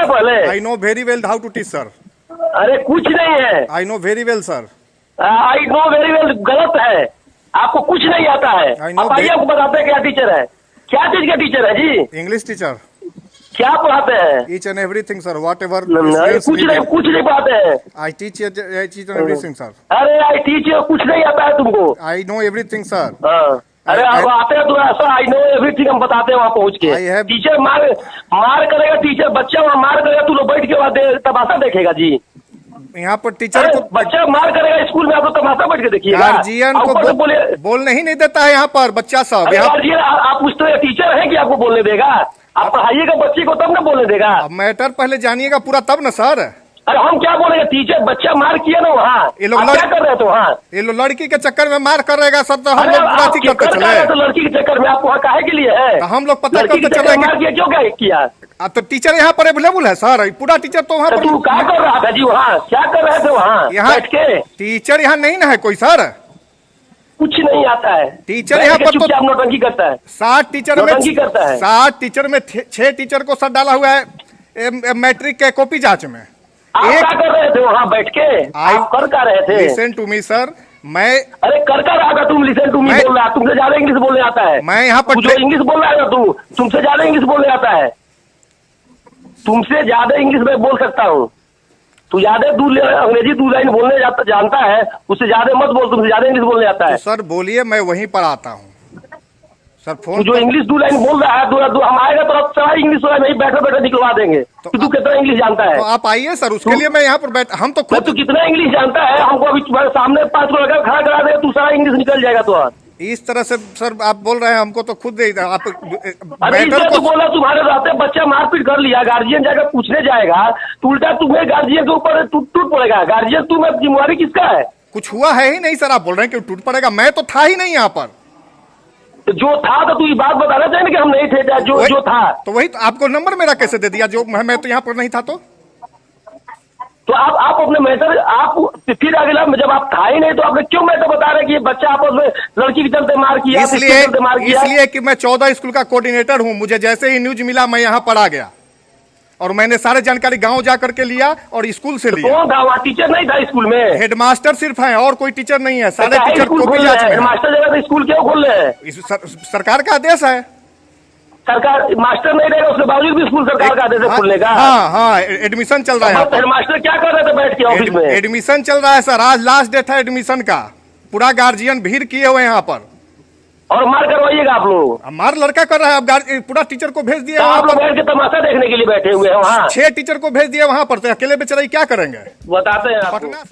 है पहले? I know very well how to teach sir. अरे कुछ नहीं है। I know very well sir. I know very well गलत है, आपको कुछ नहीं आता है। I know आप आइए, आपको बताते हैं क्या टीचर है, क्या चीज का टीचर है जी, इंग्लिश टीचर, क्या पढ़ाते हैं? Each and everything sir, what ever कुछ नहीं पढ़ाते हैं। I teach each and everything sir. अरे आई टीच, कुछ नहीं आता है तुमको। I know everything sir. हाँ। अरे अब आते हैं तो ऐसा आई नो एवरीथिंग हम बताते हैं वहाँ पहुँच के। I have- टीचर मार करेगा, टीचर बच्चा वहाँ मार करेगा, तू लोग बैठ के वहाँ तमाशा देखेगा जी। यहाँ पर टीचर अरे को बच्चा मार करेगा स्कूल में, आप लोग तमाशा बैठ के देखिएगा। गार्जियन को बोलने ही नहीं देता है यहाँ पर बच्चा सब। अरे गार्जियन आप पूछते हैं टीचर है कि आपको बोलने देगा? आप पढ़ाइएगा बच्चे को तब ना बोलने देगा। अब मैटर पहले जानिएगा पूरा तब न सर। अरे हम क्या बोलेंगे, टीचर बच्चा मार किया ना वहाँ, ये लोग आप क्या कर रहे थे वहाँ? ये लोग लड़की के चक्कर में मार कर रहेगा सर, तो हम अरे लोग पूरा आप करते कर चले। रहे तो लड़की के चक्कर में आप वहाँ काहे के लिए है? तो हम लोग पता लड़की के करते चक्कर चले में मार किया, क्यों क्या किया? तो टीचर यहाँ पर अवेलेबल है सर, पूरा टीचर तो वहाँ तो तू क्या कर रहा था जी वहाँ, क्या कर रहे थे वहाँ यहाँ बैठ के? टीचर यहाँ नहीं ना है कोई सर। कुछ नहीं आता है, टीचर बैठ यहाँ के पर तो चुपचाप नौटंकी करता है। 60 टीचर में नौटंकी करता है। 60 टीचर में 6 टीचर को सर डाला हुआ है मैट्रिक के कॉपी जांच में। आप क्या कर रहे थे वहाँ बैठ के? आप कर क्या रहे थे? लिसन टू मी सर, मैं अरे कर रहा था तुम, लिसन टू मी बोल रहा, तुमसे ज्यादा इंग्लिश बोलने आता है। मैं यहाँ पर जो इंग्लिश बोल रहा है ना तू, तुमसे ज्यादा इंग्लिश बोलने आता है, तुमसे ज्यादा इंग्लिश में बोल सकता हूँ। तू ज्यादा अंग्रेजी 2 लाइन बोलने जानता है, उससे ज्यादा मत बोल, तुमसे ज्यादा इंग्लिश बोलने आता है। तो सर बोलिए, मैं वहीं पर आता हूँ सर। तू फोन जो इंग्लिश 2 लाइन बोल रहा है, हम आएगा तो अब सारा इंग्लिश नहीं बैठे बैठे निकलवा देंगे। तो तू कितना इंग्लिश जानता है? तो आप आइए सर, उसके लिए मैं यहाँ पर बैठ, हम तो खुद तू कितना इंग्लिश जानता है? हमको अभी सामने 5 को लगा खड़ा करा दे, तू सारा इंग्लिश निकल जाएगा। तो इस तरह से सर आप बोल रहे हैं, हमको तो खुद आप अरे मैटर इसलिए को तो बोला, तुम्हारे रहते बच्चा मारपीट कर लिया, गार्जियन जाकर पूछने जाएगा तो उल्टा तुम्हें गार्जियन के ऊपर टूट पड़ेगा। गार्जियन तुम्हें जिम्मेवारी किसका है? कुछ हुआ है ही नहीं सर, आप बोल रहे हैं कि टूट पड़ेगा। मैं तो था ही नहीं यहाँ पर। तो जो था तो तू ये बात बताना चाहिए कि हम नहीं थे, जो था। तो वही तो आपको नंबर मेरा कैसे दे दिया, जो मैं तो यहाँ पर नहीं था। तो आप अपने मैटर, आप फिर अगला जब आप था ही नहीं तो आपने क्यों मैटर बता रहे कि ये बच्चा आपस में लड़की के चलते मार किया? इसलिए कि मैं 14 स्कूल का कोऑर्डिनेटर हूँ। मुझे जैसे ही न्यूज मिला मैं यहाँ पर आ गया और मैंने सारे जानकारी गांव जा करके लिया और स्कूल से लिया। कौन था वहाँ? टीचर नहीं था स्कूल में? हेडमास्टर सिर्फ है और कोई टीचर नहीं है। सारे टीचर स्कूल खोल रहे हैं, हेडमास्टर जगह तो स्कूल क्यों खोल रहे हैं? सरकार का आदेश है। सरकार मास्टर नहीं रहेगा, उसके बावजूद भी स्कूल सरकार का आदेश है खुलने का। हाँ, एडमिशन चल रहा है। हेडमास्टर क्या कर रहे थे बैठ के ऑफिस में? एडमिशन चल रहा है सर, आज लास्ट डेट है एडमिशन का। पूरा गार्जियन भीड़ किए हुए यहाँ पर और मार करवाइएगा आप लोग। मार लड़का कर रहा है। अब पूरा टीचर को भेज दिया आप लोग बैठ के तमाशा देखने के लिए बैठे हुए हैं वहाँ। 6 टीचर को भेज दिया वहाँ पर, तो अकेले बेचारे क्या करेंगे? बताते हैं आपको। पटना